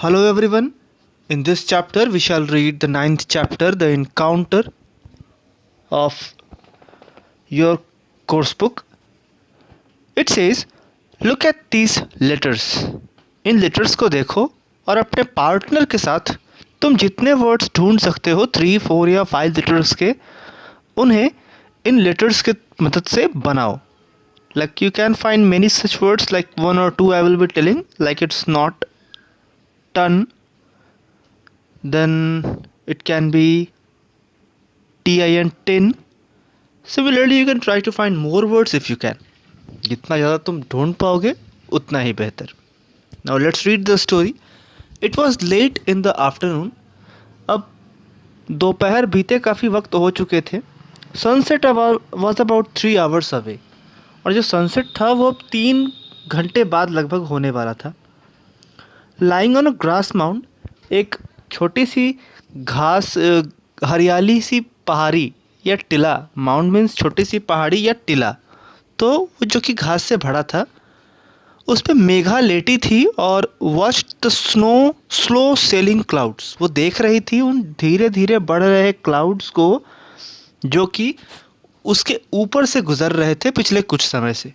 Hello everyone. In this chapter, we shall read the ninth chapter, The Encounter of your course book. It says, Look at these letters. In letters को देखो और अपने partner के साथ तुम जितने words ढूंढ सकते हो 3, 4 या 5 लेटर्स के, उन्हें इन लेटर्स के मदद से बनाओ. Like you can find many such words, like 1 or 2 I will be telling, like it's not ton, then it can be tin, tin. Similarly, you can try to find more words if you can. जितना ज़्यादा तुम ढूंढ पाओगे उतना ही बेहतर. Now let's read the story. It was late in the afternoon. अब दोपहर बीते काफ़ी वक्त हो चुके थे. Sunset was about 3 hours away. और जो सनसेट था वो अब 3 घंटे बाद लगभग होने वाला था. Lying on a grass mound, एक छोटी सी घास हरियाली सी पहाड़ी या टिला, माउंट मीन्स छोटी सी पहाड़ी या टिला, तो वो जो कि घास से भरा था, उस पे मेघा लेटी थी और watch the slow selling clouds. वो देख रही थी उन धीरे धीरे बढ़ रहे क्लाउड्स को जो कि उसके ऊपर से गुजर रहे थे पिछले कुछ समय से.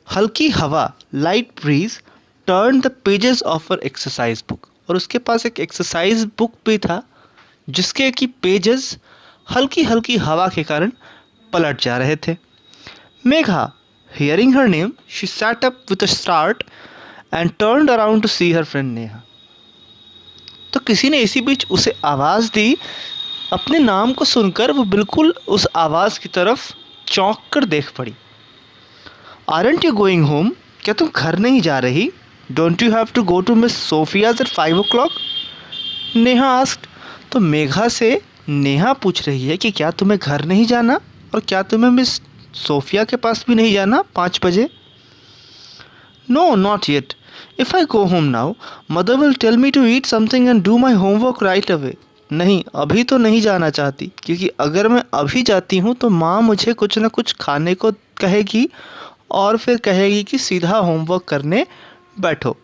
हल्की हवा, light breeze, turn the pages of her exercise book. और उसके पास एक एक्सरसाइज बुक भी था जिसके कि पेजेस हल्की हल्की हवा के कारण पलट जा रहे थे. Megha, hearing her name, she sat up with a start and turned around to see her friend Neha. तो किसी ने इसी बीच उसे आवाज़ दी. अपने नाम को सुनकर वो बिल्कुल उस आवाज़ की तरफ चौंक कर देख पड़ी. Aren't you going home? क्या तुम घर नहीं जा रही? Don't you have to go to Miss Sophia's at 5 o'clock? Neha asked. तो मेघा से नेहा पूछ रही है कि क्या तुम्हें घर नहीं जाना और क्या तुम्हें मिस सोफिया के पास भी नहीं जाना 5 बजे? No, not yet. If I go home now, mother will tell me to eat something and do my homework right away. नहीं, अभी तो नहीं जाना चाहती, क्योंकि अगर मैं अभी जाती हूँ तो माँ मुझे कुछ ना कुछ खाने को कहेगी और फिर कहेगी कि सीधा होमवर्क करने बैठो.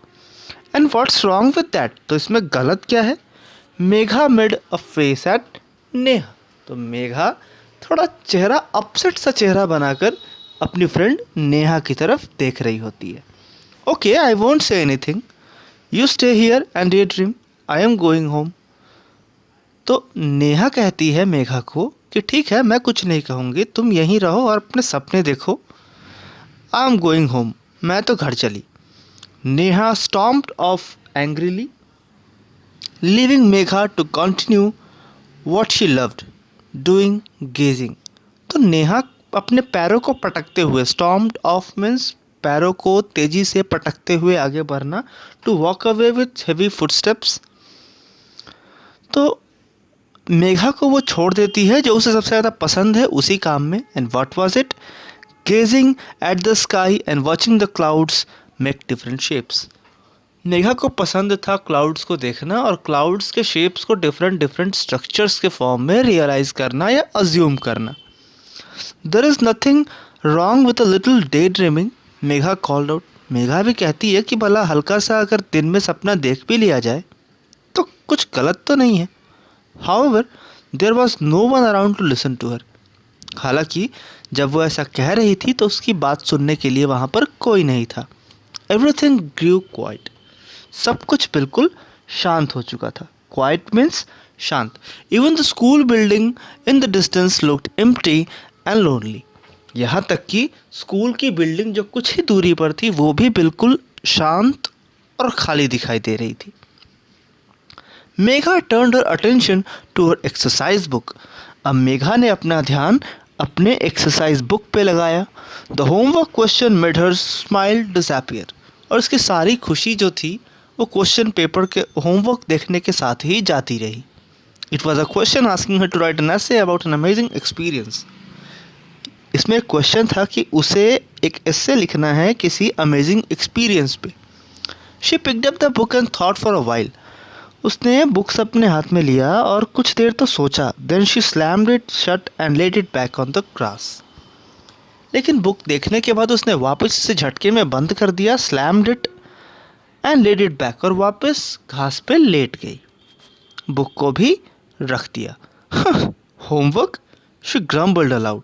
And what's wrong with that? तो इसमें गलत क्या है? Megha made a face at Neha. तो मेघा थोड़ा चेहरा अपसेट सा चेहरा बनाकर अपनी फ्रेंड नेहा की तरफ देख रही होती है. Okay, I won't say anything. You stay here and day dream. I am going home. तो नेहा कहती है मेघा को कि ठीक है, मैं कुछ नहीं कहूँगी, तुम यहीं रहो और अपने सपने देखो. I am going home. मैं तो घर चली. Neha stomped off angrily, leaving Megha to continue what she loved doing, gazing. तो नेहा अपने पैरों को पटकते हुए, स्टॉम्प्ड ऑफ मीन्स पैरों को तेजी से पटकते हुए आगे बढ़ना, to walk away with heavy footsteps. तो मेघा को वो छोड़ देती है जो उसे सबसे ज़्यादा पसंद है उसी काम में. And what was it? Gazing at the sky and watching the clouds make different shapes. Neha को पसंद था क्लाउड्स को देखना और क्लाउड्स के शेप्स को डिफरेंट डिफरेंट स्ट्रक्चर्स के फॉर्म में रियलाइज़ करना या अज्यूम करना. There is nothing wrong with a little day dreaming, Megha called out. Megha भी कहती है कि भला हल्का सा अगर दिन में सपना देख भी लिया जाए तो कुछ गलत तो नहीं है. However there was no one around to listen to her. हालांकि जब वो ऐसा कह रही थी तो उसकी बात सुनने के लिए वहाँ पर कोई नहीं था. एवरीथिंग ग्रू क्वाइट. सब कुछ बिल्कुल शांत हो चुका था. क्वाइट मीन्स शांत. Even the school building in the distance looked empty and lonely. यहाँ तक कि स्कूल की बिल्डिंग जो कुछ ही दूरी पर थी वो भी बिल्कुल शांत और खाली दिखाई दे रही थी. Megha turned her attention to her exercise book. अब मेघा ने अपना ध्यान अपने एक्सरसाइज बुक पे लगाया. The homework question made her smile disappear. और उसकी सारी खुशी जो थी वो क्वेश्चन पेपर के होमवर्क देखने के साथ ही जाती रही. It was a question asking her to write an essay about an amazing experience. इसमें एक क्वेश्चन था कि उसे एक एसे लिखना है किसी अमेजिंग एक्सपीरियंस पे. She picked up the book and thought for a while. उसने बुक्स अपने हाथ में लिया और कुछ देर तो सोचा. Then she slammed it shut and let it back on the grass. लेकिन बुक देखने के बाद उसने वापस इसे झटके में बंद कर दिया. Slammed it and laid it back, और वापस घास पे लेट गई। बुक को भी रख दिया। होमवर्क? She grumbled aloud.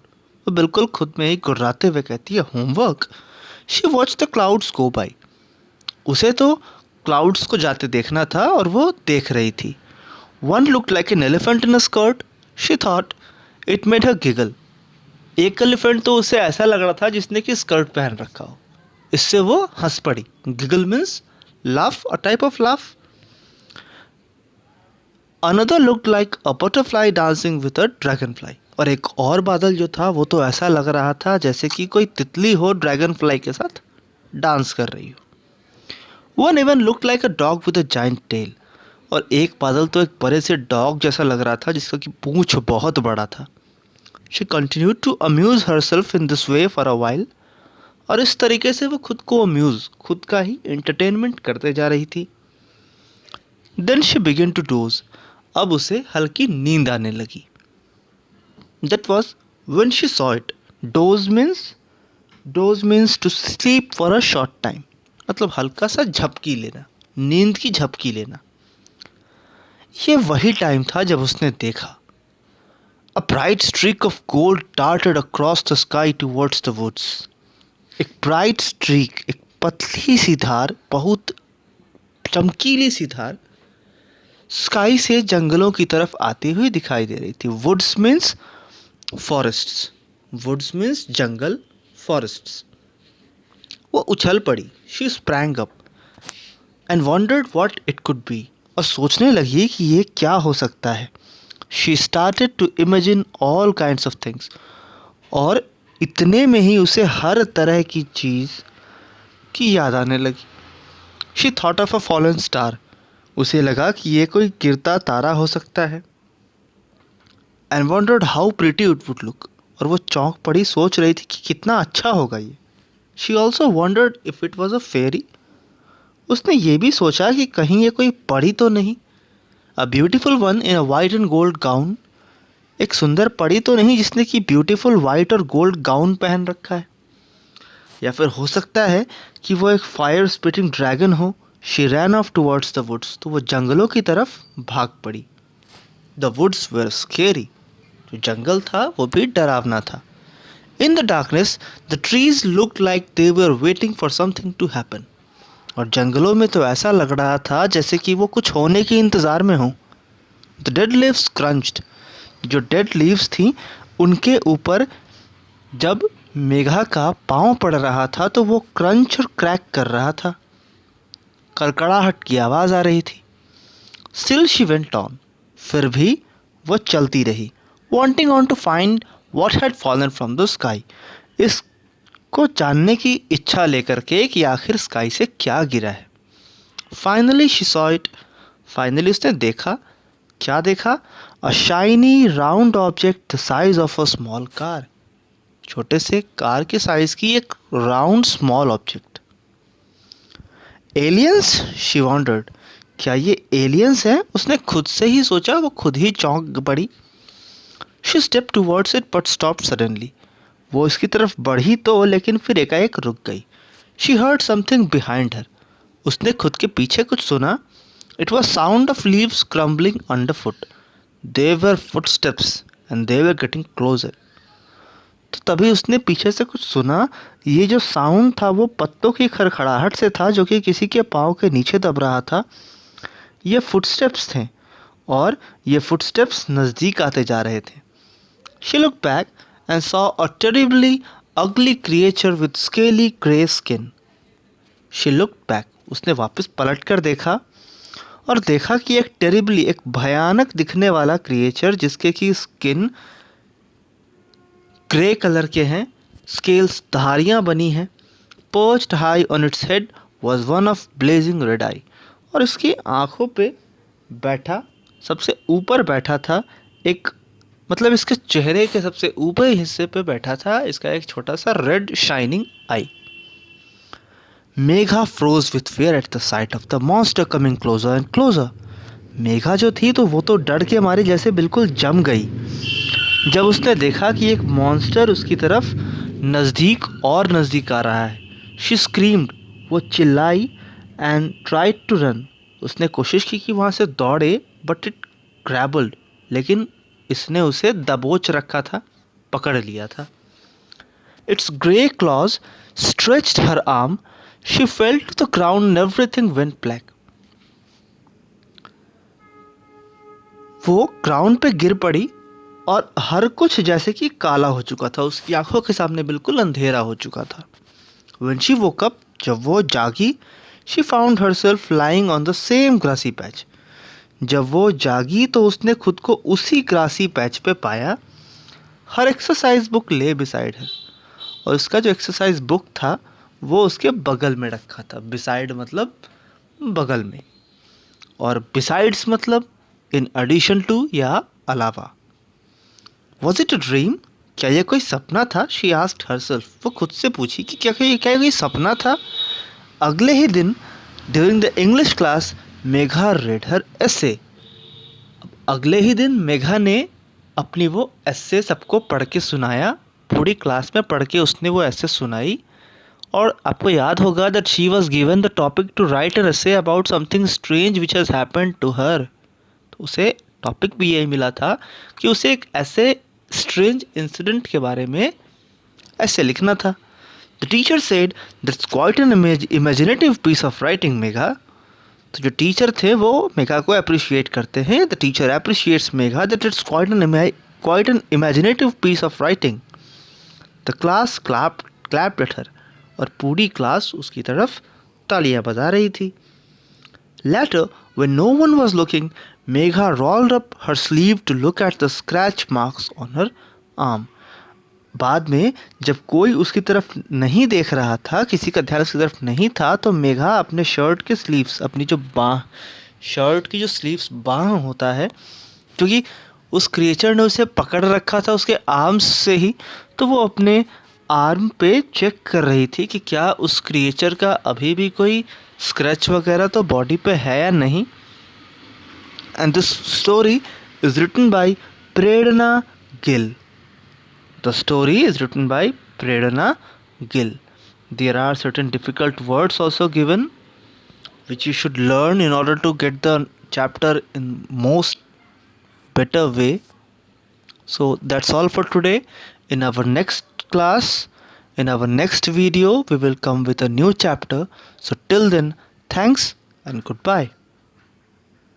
वो बिल्कुल खुद में ही गुर्राते हुए कहती है, homework? She watch the clouds go by. उसे तो क्लाउड्स को जाते देखना था और वो देख रही थी। One looked like an elephant in a skirt, she thought. It made her giggle. एक एलिफेंट तो उसे ऐसा लग रहा था जिसने कि स्कर्ट पहन रखा हो। इससे वो हंस पड़ी। Giggle means laugh, a type of laugh. Another looked like a butterfly dancing with a dragon fly. और एक और बादल जो था वो तो ऐसा लग रहा था जैसे कि कोई तितली हो ड्रैगन फ्लाई के साथ डांस कर रही हो। One even looked like a dog with a giant tail. और एक बादल तो एक बड़े से डॉग जैसा लग रहा था जिसका कि पूंछ बहुत बड़ा था। She continued to amuse herself in this way for a while. और इस तरीके से वो खुद को अम्यूज, खुद का ही एंटरटेनमेंट करते जा रही थी। Then she began to doze. अब उसे हल्की नींद आने लगी। That was when she saw it. Doze means to sleep for a short time, मतलब हल्का सा झपकी लेना, नींद की झपकी लेना। ये वही टाइम था जब उसने देखा a bright streak of gold darted across the sky towards the woods। एक ब्राइट स्ट्रीक, एक पतली सी धार, बहुत चमकीली सी धार स्काई से जंगलों की तरफ आती हुई दिखाई दे रही थी। Woods means forests, woods means जंगल, फॉरेस्ट्स। वो उछल पड़ी। She sprang up and wondered what it could be। और सोचने लगी कि ये क्या हो सकता है। She started to imagine all kinds of things। और इतने में ही उसे हर तरह की चीज़ की याद आने लगी। She thought of a fallen star। उसे लगा कि ये कोई गिरता तारा हो सकता है। And wondered how pretty it would look। और वो चौंक पड़ी, सोच रही थी कि कितना अच्छा होगा ये। She also wondered if it was a fairy। उसने ये भी सोचा कि कहीं ये कोई परी तो नहीं। A beautiful one in a white and gold gown। एक सुंदर परी तो नहीं जिसने कि ब्यूटीफुल वाइट और गोल्ड गाउन पहन रखा है। या फिर हो सकता है कि वो एक फायर स्पिटिंग ड्रैगन हो। She ran off towards the woods. तो वो जंगलों की तरफ भाग पड़ी। The woods were scary. जो जंगल था वो भी डरावना था। In the darkness the trees looked like they were waiting for something to happen. और जंगलों में तो ऐसा लग रहा था जैसे कि वो कुछ होने के इंतज़ार में हो। The dead leaves crunched. जो डेड लीव्स थी उनके ऊपर जब मेघा का पाँव पड़ रहा था तो वो क्रंच और क्रैक कर रहा था। कड़कड़ाहट की आवाज़ आ रही थी। Still she went on. फिर भी वो चलती रही। Wanting on to find what had fallen from the sky. इसको जानने की इच्छा लेकर के कि आखिर स्काई से क्या गिरा है। Finally she saw it. Finally उसने देखा। क्या देखा? अ shiny round object the size of a small car. छोटे से कार के साइज की एक round small object. Aliens? She wandered. क्या ये एलियंस हैं? उसने खुद से ही सोचा। वो खुद ही चौंक पड़ी। She step towards it but stop suddenly. वो इसकी तरफ बढ़ी तो लेकिन फिर एकाएक रुक गई। She heard something behind her. उसने खुद के पीछे कुछ सुना। It was sound of leaves crumbling under foot. They were footsteps and they were getting closer। तो तभी उसने पीछे से कुछ सुना। ये जो साउंड था वो पत्तों की खड़खड़ाहट से था जो कि किसी के पाँव के नीचे दब रहा था। ये फुटस्टेप्स थे और ये फुटस्टेप्स नज़दीक आते जा रहे थे। She looked back and saw a terribly ugly creature with scaly grey skin। She looked back। उसने वापस पलट कर देखा और देखा कि एक टेरिबली, एक भयानक दिखने वाला क्रिएचर जिसके की स्किन ग्रे कलर के हैं, स्केल्स, धारियाँ बनी हैं, perched high on its head was one of blazing red eye. और इसकी आँखों पे बैठा, सबसे ऊपर बैठा था एक, मतलब इसके चेहरे के सबसे ऊपरी हिस्से पे बैठा था इसका एक छोटा सा red shining eye. Megha froze with fear at the sight of the monster coming closer and closer. Megha जो थी तो वो तो डर के मारे जैसे बिल्कुल जम गई जब उसने देखा कि एक मॉन्स्टर उसकी तरफ नज़दीक और नज़दीक आ रहा है। She screamed. वो चिल्लाई and tried to run. उसने कोशिश की कि वहाँ से दौड़े, but it grappled. लेकिन इसने उसे दबोच रखा था, पकड़ लिया था. Its grey claws stretched her arm. She fell to the ground and everything went black. वो ग्राउंड पे गिर पड़ी और हर कुछ जैसे कि काला हो चुका था. उसकी आंखों के सामने बिल्कुल अंधेरा हो चुका था. When she woke up, जब वो जागी, she found herself lying on the same grassy patch. जब वो जागी तो उसने खुद को उसी ग्रासी पैच पे पाया. हर एक्सरसाइज बुक ले बिसाइड है, और उसका जो एक्सरसाइज बुक था वो उसके बगल में रखा था. बिसाइड मतलब बगल में, और बिसाइड्स मतलब इन एडिशन टू या अलावा. Was it a dream? क्या यह कोई सपना था? She asked herself. वो खुद से पूछी कि क्या ये सपना था. अगले ही दिन during the English class Megha read her essay. अगले ही दिन मेघा ने अपनी वो एसे सबको पढ़ के सुनाया. पूरी क्लास में पढ़ के उसने वो एसे सुनाई. और आपको याद होगा that she was given the topic to write an essay about something strange which has happened to her. तो उसे टॉपिक भी यही मिला था कि उसे एक ऐसे स्ट्रेंज इंसिडेंट के बारे में ऐसे लिखना था. The teacher said that's quite an imaginative piece of writing Megha. तो जो टीचर थे वो मेघा को अप्रिशिएट करते हैं. The teacher appreciates Megha that it's quite an imaginative piece of writing. The class clapped at her. और पूरी क्लास उसकी तरफ तालियां बजा रही थी. Later, when no one was looking, Megha rolled up her sleeve to look at the scratch marks on her arm. बाद में जब कोई उसकी तरफ नहीं देख रहा था, किसी का ध्यान उसकी तरफ नहीं था, तो मेघा अपने शर्ट के स्लीव्स, अपनी जो बाँह, शर्ट की जो स्लीव्स बाँह होता है, क्योंकि उस क्रिएचर ने उसे पकड़ रखा था उसके आर्म्स से ही, तो वो अपने आर्म पे चेक कर रही थी कि क्या उस क्रिएचर का अभी भी कोई स्क्रैच वगैरह तो बॉडी पे है या नहीं. And this story is written by Prerna Gill. The story is written by Prerana Gill. There are certain difficult words also given which you should learn in order to get the chapter in most better way. So that's all for today. In our next class, in our next video, we will come with a new chapter. So till then, thanks and goodbye.